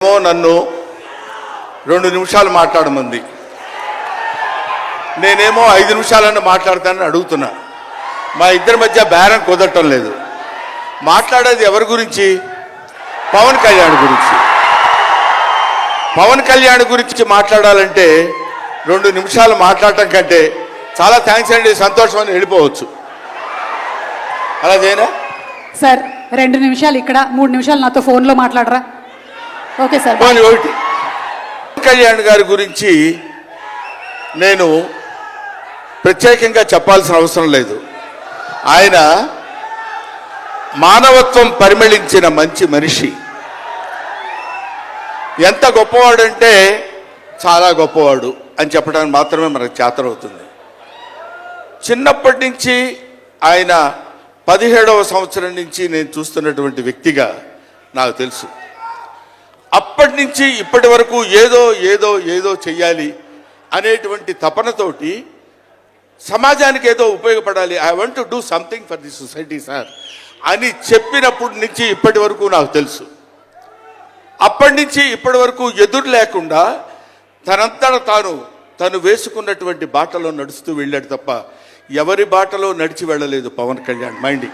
నన్ను 2 నిమిషాలు మాట్లాడమంది. నేనేమో 5 నిమిషాలన్నా మాట్లాడతానని అడుగుతున్నా. మా ఇద్దరి మధ్య బేరం కుదరటం లేదు. మాట్లాడేది ఎవరి గురించి? పవన్ కళ్యాణ్ గురించి. పవన్ కళ్యాణ్ గురించి మాట్లాడాలంటే 2 నిమిషాలు మాట్లాడటం కంటే చాలా థ్యాంక్స్ అండి, సంతోషం అని వెళ్ళిపోవచ్చు. అలాగేనా సార్? 2 నిమిషాలు ఇక్కడ, 3 నిమిషాలు నాతో ఫోన్లో మాట్లాడరా? Okay sir. ఒకటి కళ్యాణ్ గారి గురించి నేను ప్రత్యేకంగా చెప్పాల్సిన అవసరం లేదు. ఆయన మానవత్వం పరిమళించిన మంచి మనిషి. ఎంత గొప్పవాడంటే చాలా గొప్పవాడు అని చెప్పడానికి మాత్రమే మనకు చేతనవుతుంది. చిన్నప్పటి నుంచి ఆయన 17వ సంవత్సరం నుంచి నేను చూస్తున్నటువంటి వ్యక్తిగా నాకు తెలుసు. అప్పటి నుంచి ఇప్పటి వరకు ఏదో ఏదో ఏదో చెయ్యాలి అనేటువంటి తపనతోటి సమాజానికి ఏదో ఉపయోగపడాలి, I want to do something for the society sir అని చెప్పినప్పటి నుంచి ఇప్పటి వరకు నాకు తెలుసు. అప్పటి నుంచి ఇప్పటి వరకు ఎదురు లేకుండా తనంతట తను వేసుకున్నటువంటి బాటలో నడుస్తూ వెళ్ళాడు తప్ప ఎవరి బాటలో నడిచి వెళ్ళలేదు పవన్ కళ్యాణ్. మైండ్